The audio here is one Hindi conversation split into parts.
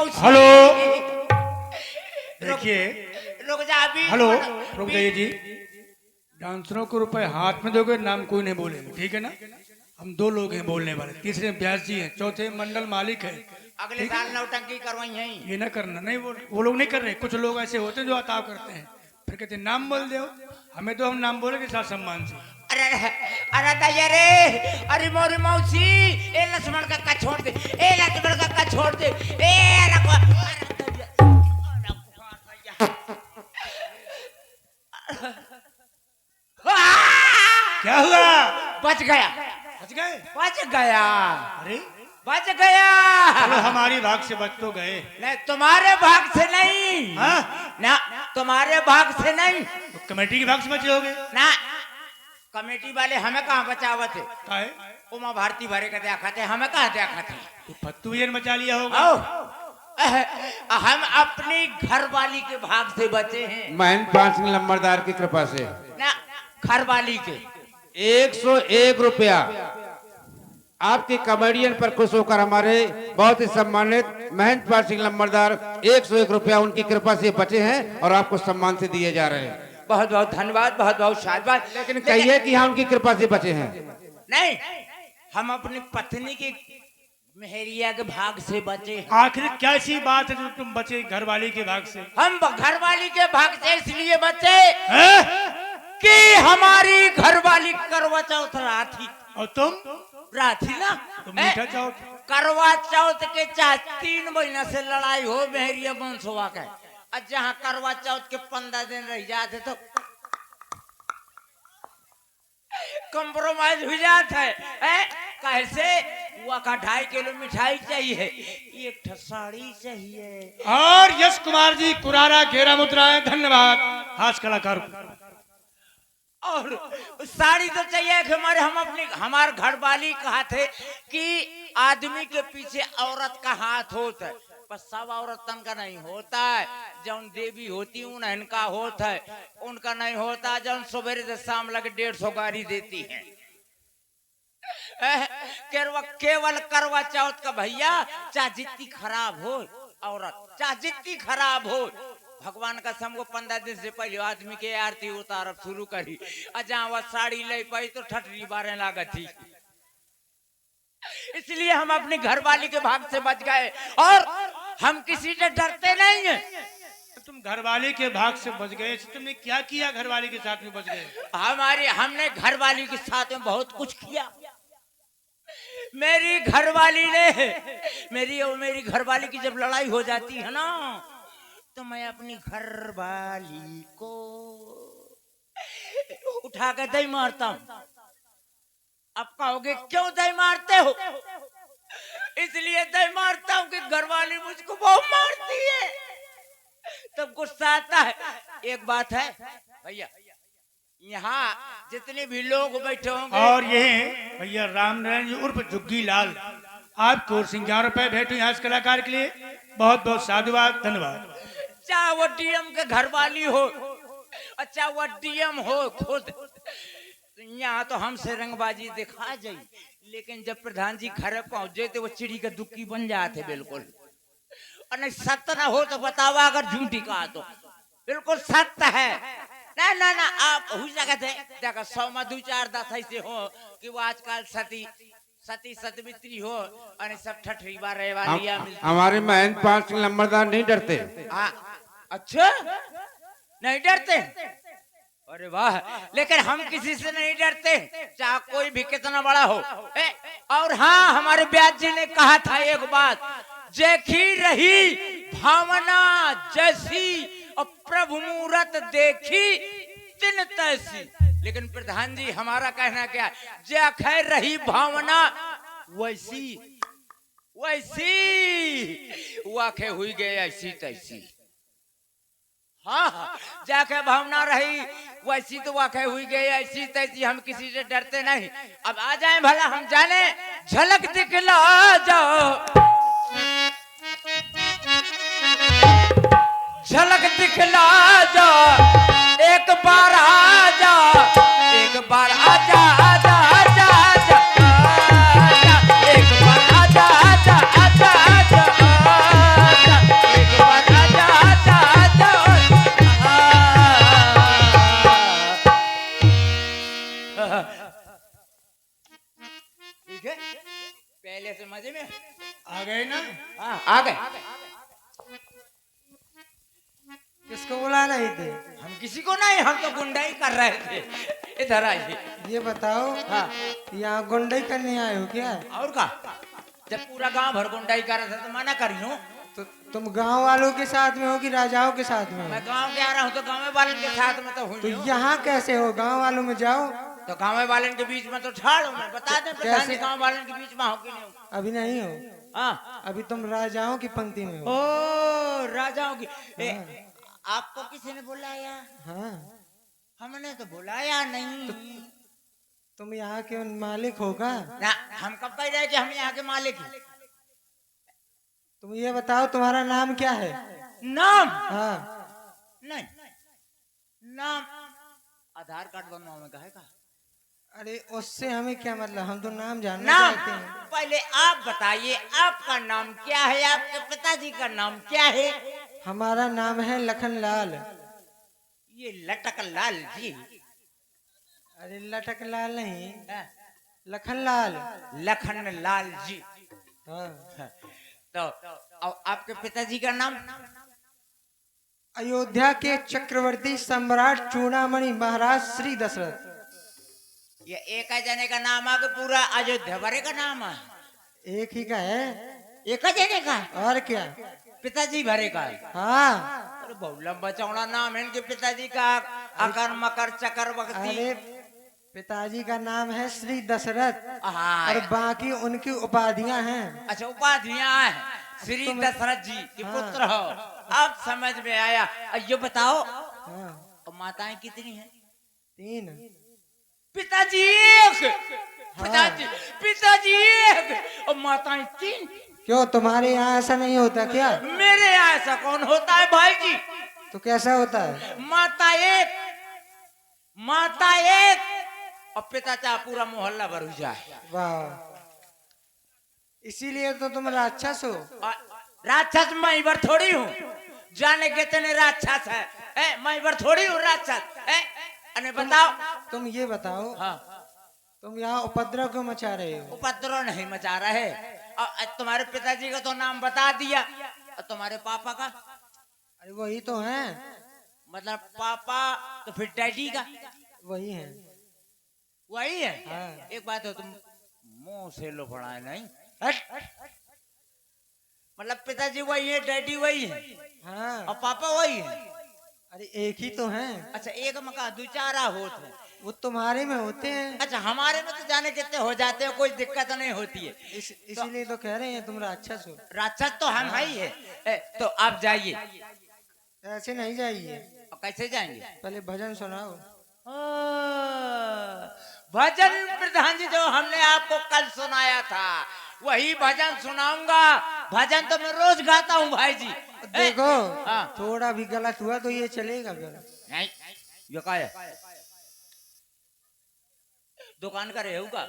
मौसी। हेलो देखिए, रुक जा अभी। हेलो रुक जाइए जी। डांसरों को रुपए हाथ में दोगे, नाम कोई नहीं बोलेंगे, ठीक है ना। हम 2 लोग हैं बोलने वाले, तीसरे व्यास जी हैं, चौथे मंडल मालिक है। अगले साल नौटंकी करवाई है। ये ना करना, नहीं वो लोग नहीं कर रहे। कुछ लोग ऐसे होते हैं जो अताव करते हैं, फिर कहते हैं नाम बोल दो। हमें तो हम नाम बोलेंगे साथ सम्मान से। अरे अरे दया रे, अरे मोरी मौसी, ए लक्ष्मण का छोड़ दे, ए लक्ष्मण का छोड़ दे, ए रखो। क्या हुआ? बच गया, बच गए? बच गया, अरे बच गया। चलो हमारी भाग से बच तो गए। नहीं तुम्हारे भाग से नहीं। हाँ? ना तुम्हारे भाग से नहीं, तो कमेटी की भाग से बचे होगे ना कमेटी वाले हमें कहाँ बचावत है। काहे? उमा भारती भरे का देखा थे, हमें कहाँ देखा थे। तो फत्तू ये बचा लिया होगा। आओ, हम अपनी घरवाली के भाग से बचे हैं। महेंद्र पाल सिंह लंबरदार की कृपा से ना घरवाली के 101 रुपया आपके कॉमेडियन पर खुश होकर हमारे बहुत ही सम्मानित महेंद्र पाल सिंह लंबरदार 101 रुपया उनकी कृपा से बचे हैं और आपको सम्मान से दिए जा रहे हैं। बहुत बहुत धन्यवाद, बहुत बहुत शाबाश। लेकिन कहिए कि हाँ उनकी कृपा से बचे हैं। नहीं, हम अपनी पत्नी की मेहरिया के भाग से बचे हैं। आखिर क्या ऐसी बात है जो तुम बचे घरवाली के भाग से? हम घरवाली के भाग से इसलिए बचे हैं? कि हमारी घरवाली करवा चौथ राथी। और तुम? राथी ना, तुम मीठा चौथ। करवा चौथ के चाहे 3 महीना से लड़ाई हो मेहरिया बंसवा का, और जहाँ करवा चौथ के 15 दिन रह जाते तो कंप्रोमाइज हो जाता है। कैसे हुआ का 2.5 किलो मिठाई चाहिए, 1 ठो साड़ी चाहिए। और यश कुमार जी कुरारा घेरा मुद्राएं, धन्यवाद। हास कलाकार और साड़ी तो चाहिए कि हमारे घरवाली कहा थे कि आदमी के पीछे औरत का हाथ होता है, पर सब औरतन का नहीं होता है। जौन देवी होती उन इनका होता है, उनका नहीं होता। जौन सवेरे से शाम लगे 150 गाड़ी देती है। केवल करवा चौथ का भैया, चाहे जितनी खराब हो औरत, चाहे जितनी खराब हो, भगवान का हमको 15 दिन से पहले आदमी के आरती उतारब शुरू करी। जहाँ वह साड़ी ले पाई तो ठटरी बारे लागत थी। इसलिए हम अपनी घरवाली के भाग से बच गए और हम किसी से डरते नहीं हैं। तुम घरवाली के भाग से बच गए, तुमने क्या किया घरवाली के साथ में बच गए? हमने घरवाली के साथ में बहुत कुछ किया। मेरी घरवाली ने मेरी घरवाली की जब लड़ाई हो जाती है ना, तो मैं अपनी घरवाली को उठा कर दही मारता हूं। अब कहोगे क्यों दही मारते हो? इसलिए दही मारता हूं कि घरवाली मुझको बहुत मारती है, तब गुस्सा आता है। एक बात है भैया, यहाँ जितने भी लोग बैठे होंगे, और ये भैया रामनारायण जी उर्फ जुग्गी लाल, आपको और 50 रुपए भेंट यहाँ कलाकार के लिए बहुत बहुत साधुवाद, धन्यवाद। चाहे वो डीएम के घरवाली हो, अच्छा वो डीएम हो खुद, यहाँ तो हमसे रंगबाजी दिखा जाई, लेकिन जब प्रधान जी घर पहुंच जाते वो चिड़ी का दुक्की बन जाते बिल्कुल। और नहीं सत्य ना हो तो बतावा, अगर झूठी कहा तो बिल्कुल सत्य है। ना ना ना आप हो सकते देखा 100 में 2 4 10 ऐसे हो कि वो आजकल सती सतमित्री हो और सब ठठरी बारे वाली हमारे महेंद्र पाल सिंह लंबरदार नहीं डरते। अच्छा नहीं डरते? अरे वाह, लेकिन हम किसी से नहीं डरते, चाहे कोई भी कितना बड़ा हो। और हाँ, हमारे ब्यास जी ने कहा था एक बात, देखी रही भावना जैसी और प्रभु मूरत देखी तिन तैसी। लेकिन प्रधान जी हमारा कहना क्या है, जे खैर रही भावना वैसी वैसी वाखे हुई गए ऐसी तैसी। हाँ, जाके भावना रही वैसी तो वाकई हुई गई ऐसी तैसी। हम किसी से डरते नहीं। अब आ जाए भला हम जाने, झलक दिखला जाओ, झलक दिखला जाओ, एक बार आ जा, एक बार आजा आजा आजा आजा, एक बार आजा आजा आजा आजा, आ गए। किसको बुला रहे थे? हम किसी को नहीं, हम तो गुंडाई कर रहे थे। इधर आइए। ये बताओ, हाँ, यहाँ गुंडाई करने आए हो क्या? और का जब पूरा गांव भर गुंडाई कर रहा था तो मना करी हूँ। तो तुम गांव वालों के साथ में हो कि राजाओं के साथ में हो? मैं गांव के आ रहा हूँ तो गांव वालों के साथ में तो तो हुई हूँ। यहाँ कैसे हो? गांव वालों में जाओ। तो गांव वालों के बीच में तो ठाड़ मैं बता दे प्रधान जी, गांव वालों के बीच में हो कि नहीं हो? अभी नहीं हो, हाँ। अभी तुम राजाओं की पंक्ति में हो। ओ राजाओं की आपको किसी ने बुलाया? हाँ, हमने तो बुलाया नहीं। तुम यहाँ के मालिक होगा? ना, हम कब कह रहे कि हम यहाँ के मालिक हैं? तुम ये बताओ, तुम्हारा नाम क्या है? नाम? हाँ, नहीं, नाम आधार कार्ड बनवाओ में कहे का? अरे उससे हमें क्या मतलब, हम तो नाम जानना नाम चाहते हैं। पहले आप बताइए, आपका नाम क्या है? आपके पिताजी का नाम क्या है? हमारा नाम है लखनलाल। ये लटक लाल जी। अरे लटक लाल नहीं, हाँ, लखनलाल। लखन लाल जी। हाँ, तो और आपके पिताजी का नाम? अयोध्या के चक्रवर्ती सम्राट चूड़ामणि महाराज श्री दशरथ। ये एक जने का नाम है कि पूरा अयोध्या भरे का नाम है? एक ही का है। एक जने का? और क्या? पिताजी भरे का है? हाँ, अरे बहुत लंबा चौड़ा नाम है इनके पिताजी का। अकर मकर चक्रवर्ती। अरे पिताजी का नाम है श्री दशरथ हाँ। और बाकी उनकी उपाधियां हैं। अच्छा, उपाधियां हैं। श्री दशरथ जी के हाँ। पुत्र हो। अब समझ में आया। ये बताओ, हाँ, और माताएं कितनी हैं? 3। पिताजी एक, पिताजी पिताजी एक और माताएं 3। क्यों, तुम्हारे यहाँ ऐसा नहीं होता क्या? मेरे यहाँ ऐसा कौन होता है भाई जी? तो कैसा होता है? माता एक, माता एक और पिता चाहे पूरा मोहल्ला भर हो जाए। वाह, इसीलिए तो तुम राक्षस हो। और राक्षस मैं इधर थोड़ी हूँ, जाने कितने राक्षस है, मैं इधर थोड़ी हूँ राक्षस है। अने बताओ, तुम ये बताओ, हाँ, तुम यहाँ उपद्रव क्यों मचा रहे हो? उपद्रव नहीं मचा रहे। और तुम्हारे पिताजी का तो नाम बता दिया, और तुम्हारे पापा का? अरे वही तो हैं। मतलब पापा तो फिर डैडी का? वही हैं। वही है। हाँ। एक बात हो, तुम मुंह से लो पड़ा है नहीं? हट। मतलब पिताजी वही है, डैडी वही है हाँ, और पापा वही है? अरे एक ही तो हैं। अच्छा, एक मका दो चारा होते हैं। वो तुम्हारे में होते हैं। अच्छा, हमारे में तो जाने कितने हो जाते हैं, कोई दिक्कत नहीं होती है। इसीलिए तो कह रहे हैं तुम राक्षस हो। राक्षस तो हम ही है। तो आप जाइए। ऐसे नहीं जाइए, और कैसे जाएंगे? पहले भजन सुनाओ। भजन प्रधान जी जो हमने आपको कल सुनाया था वही भजन सुनाऊंगा। भजन तो मैं रोज गाता हूँ भाई जी। देखो, हाँ। थोड़ा भी गलत हुआ तो ये चलेगा फिर। नहीं, ये क्या है? दुकान का रहेगा?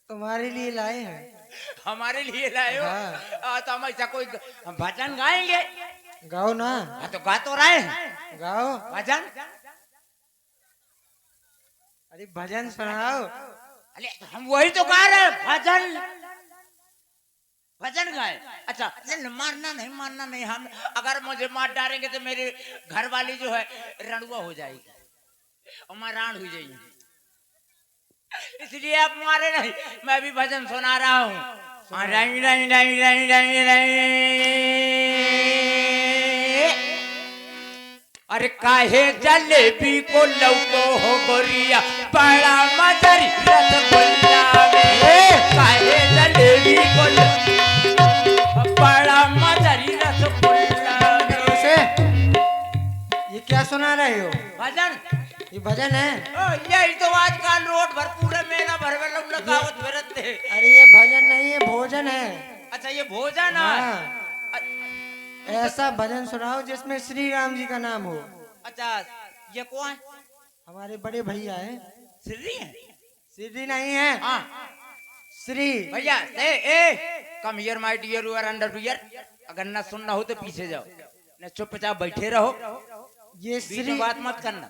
तुम्हारे लिए लाए हैं। हमारे लिए लाए हो? हाँ। तो हम ऐसा कोई हम भजन गाएंगे? गाओ ना। हाँ, तो गा तो रहे हैं गाओ। भजन। अरे भजन सुनाओ। अरे हम वही तो गा रहे हैं, भजन भजन गाए। अच्छा, नहीं मारना नहीं, मारना नहीं। हम अगर मुझे मार डालेंगे तो मेरे घर वाली जो है रणुआ हो जाएगी और मैं राण हो जाएगी, इसलिए आप मारे नहीं। मैं भी भजन सुना रहा हूँ। अरे काहे जलेबी को लौको हो गोरिया, बड़ा मजरी रसगुल्ला में। काहे जलेबी को बड़ा मजरी रसगुल्ला में। से ये क्या सुना रहे हो? भजन? ये भजन है? यही तो आजकल रोड भर पूरे मेला भर में लोग लगावत फिरते हैं। अरे ये भजन नहीं है, भोजन है। अच्छा, ये भोजन है। हाँ। ऐसा भजन सुनाओ जिसमें श्री राम जी का नाम हो। अच्छा, ये कौन है? हमारे बड़े भैया हैं। श्री है? श्री नहीं है, हाँ श्री। भैया, ए come here my dear, you are under here. अगर ना सुनना हो तो पीछे जाओ, न चुपचाप बैठे रहो, ये बीच श्री में बात मत करना।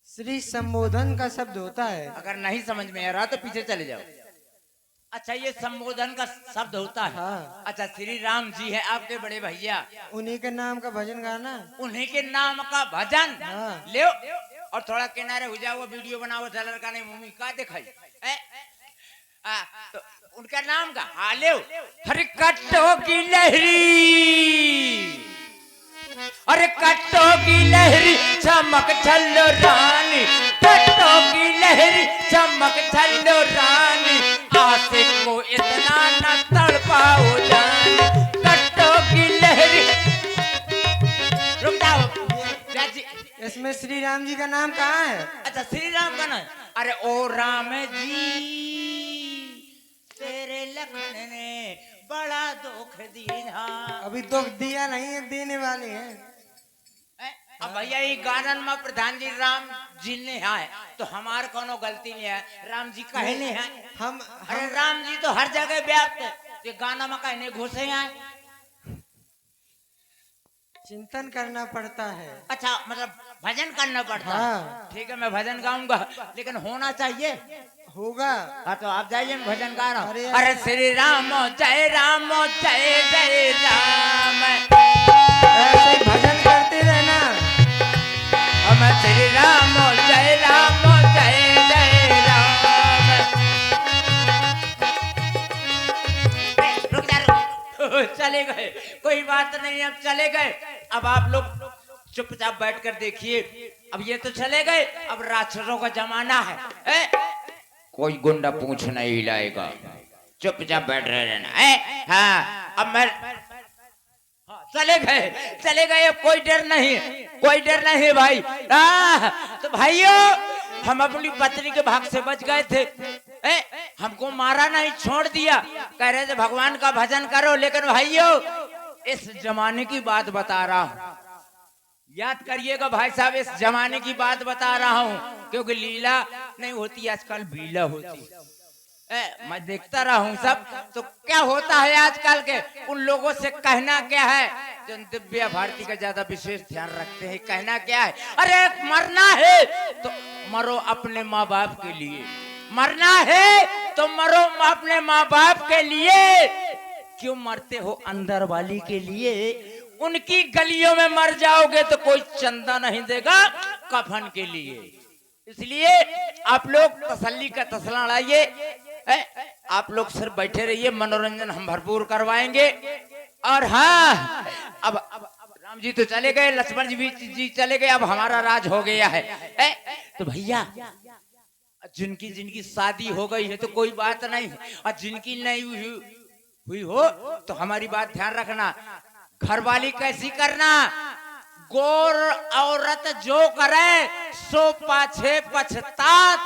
श्री संबोधन का शब्द होता है। अगर नहीं समझ में आ रहा तो पीछे चले जाओ। अच्छा ये संबोधन का शब्द होता है। हाँ। अच्छा श्री राम जी है आपके बड़े भैया, उन्हीं के नाम का भजन गाना। उन्हीं के नाम का भजन। हाँ। ले और थोड़ा किनारे हो जाओ, वीडियो बनाओ, चलर का नहीं मुंह का दिखाई तो उनका नाम का हाले हरे कट्टो की लहरी, अरे कट्टो की लहरी चमक छल्लो रानी, कट्टो की लहरी चमक छल्लो रानी, आशिक को इतना न तड़पाओ जानी, कट्टो की लहरी। रुक जाओ चाची, इसमें श्री राम जी का नाम कहाँ है? अच्छा श्री राम का नाम, अरे ओ राम जी तेरे लखन ने बड़ा दुख दिया। अभी दुख दिया नहीं है, देने वाले हैं। अब भैया ये गानन में प्रधान जी राम जी ने है तो हमार कोनो गलती नहीं है, राम जी कहने हैं। हम अरे राम जी तो हर जगह व्याप्त है, ये गाना में कहने घुसे हैं। चिंतन करना पड़ता है। अच्छा मतलब भजन करना पड़ता है। हाँ। ठीक है मैं भजन गाऊंगा, लेकिन होना चाहिए। होगा। हाँ तो आप जाइए मैं भजन गा रहा हूँ। अरे अरे श्री राम जय राम जय जय राम, ऐसे ही भजन करते रहना। हम श्री राम जय जय राम। रुक जा रुक। चले गए, कोई बात नहीं, अब चले गए। अब आप लोग चुपचाप बैठकर देखिए, अब ये तो चले गए, अब राक्षसों का जमाना है। कोई गुंडा पूछ नहीं हिलाएगा, चुपचाप बैठ रहे रहना। हाँ अब मैं चले गए, अब कोई डर नहीं भाई। तो भाइयों हम अपनी पत्नी के भाग से बच गए थे, हमको मारा नहीं, छोड़ दिया, कह रहे थे भगवान का भजन करो। लेकिन भाइयों इस जमाने की बात बता रहा हूँ, याद करिएगा भाई साहब, इस जमाने की बात बता रहा हूँ, क्योंकि लीला नहीं होती आजकल, बीला होती। मैं देखता रहा हूँ सब, तो क्या होता है आजकल के उन लोगों से कहना क्या है जो दिव्या भारती का ज्यादा विशेष ध्यान रखते हैं। कहना क्या है, अरे मरना है तो मरो अपने माँ बाप के लिए, मरना है तो मरो अपने माँ बाप के लिए, क्यों मरते हो अंदर वाली के लिए। उनकी गलियों में मर जाओगे तो कोई चंदा नहीं देगा कफन के लिए। इसलिए आप लोग तसल्ली का तसला लाइए, आप लोग सिर्फ बैठे रहिए, मनोरंजन हम भरपूर करवाएंगे। और हाँ अब राम जी तो चले गए, लक्ष्मण जी चले गए, अब हमारा राज हो गया है। तो भैया जिनकी शादी हो गई है तो कोई बात नहीं, और जिनकी नहीं हुई हो तो हमारी बात ध्यान रखना, घरवाली कैसी करना। गोर औरत जो करे सो पाछे पछतात,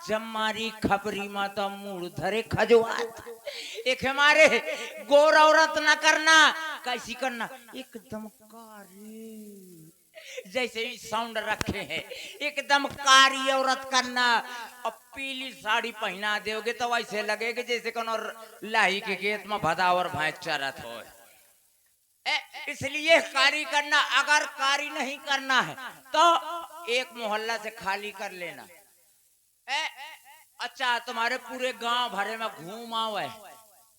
जमारी खबरी माता मूड धरे खजवात। एक हमारे गोर औरत न करना, कैसी करना, एकदम कारी, जैसे भी साउंड रखे हैं, एकदम कारी औरत करना। और पीली साड़ी पहना दोगे तो वैसे लगेगा जैसे कोनो लाही के खेत में भदावर भैंस चरत हो। इसलिए कारी करना, अगर कारी नहीं करना है तो एक मोहल्ला से खाली कर लेना। अच्छा तुम्हारे पूरे गांव भरे में घूम आवे,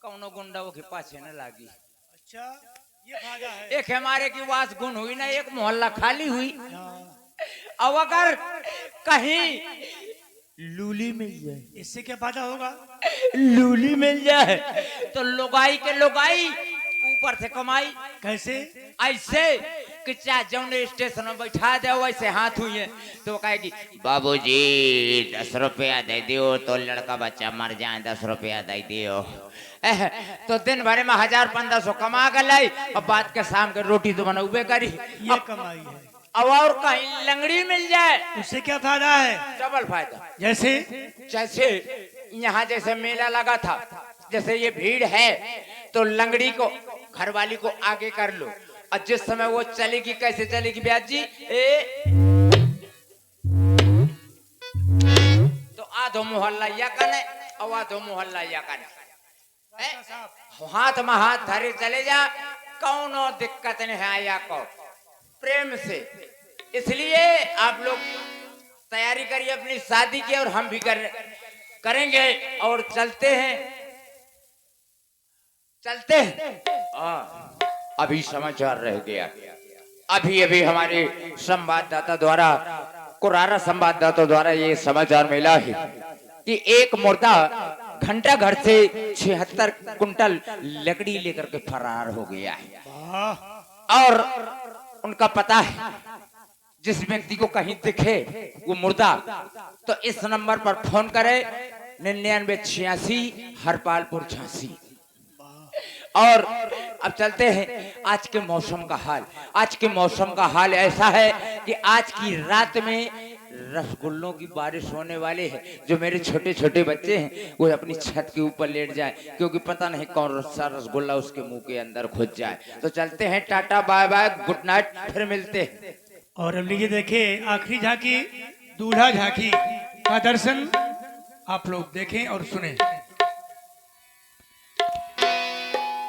कौनो गुंडा के पाछे न लागी। अच्छा ये फायदा है। एक हमारे की वास गुण हुई ना, एक मोहल्ला खाली हुई। अब अगर कहीं लूली मिल जाए, इससे क्या फायदा होगा? लूली मिल जाए तो लुगाई के लुगाई ऊपर से कमाई। कैसे? ऐसे कि चाहे जौने स्टेशन में बैठा दे वैसे हाथ हुई है तो कहेगी बाबूजी 10 रुपया दे दियो तो लड़का बच्चा मर जाए, 10 रुपया दे दियो। तो दिन भर में 1000-1500 कमा कर लाई, और बाद के शाम के रोटी तो बनौबे करी। ये कमाई है। अब और कहीं लंगड़ी मिल जाए उससे क्या फायदा है? डबल फायदा। जैसे यहाँ जैसे मेला लगा था, जैसे ये भीड़ है तो लंगड़ी को घरवाली को आगे कर लो, और जिस समय वो चलेगी, कैसे चलेगी ब्याज जी, तो आधो मोहल्ला या कने और आधो मोहल्ला या कने, हाथ में हाथ धरे चले जा, कौनो दिक्कत नहीं है या को प्रेम से। इसलिए आप लोग तैयारी करिए अपनी शादी की, और हम भी करेंगे और चलते हैं। चलते हैं। अभी समाचार रह गया। अभी अभी हमारे संवाददाता द्वारा, कुरारा संवाददाता द्वारा ये समाचार मिला है कि एक मुर्दा घंटा घर से 76 कुंटल लकड़ी लेकर के फरार हो गया है। वाह, और उनका पता है, जिस व्यक्ति को कहीं दिखे वो मुर्दा तो इस नंबर पर फोन करे 9986 हरपालपुर झांसी। और अब चलते हैं आज के मौसम का हाल। आज के मौसम का हाल ऐसा है कि आज की रात में रसगुल्लों की बारिश होने वाली है। जो मेरे छोटे छोटे बच्चे हैं वो अपनी छत के ऊपर लेट जाए, क्योंकि पता नहीं कौन सा रसगुल्ला उसके मुंह के अंदर घुस जाए। तो चलते हैं, tata bye bye, good night, फिर मिलते हैं। और अब लीजिए देखिए आखिरी झांकी, दूल्हा झांकी का दर्शन आप लोग देखें और सुने।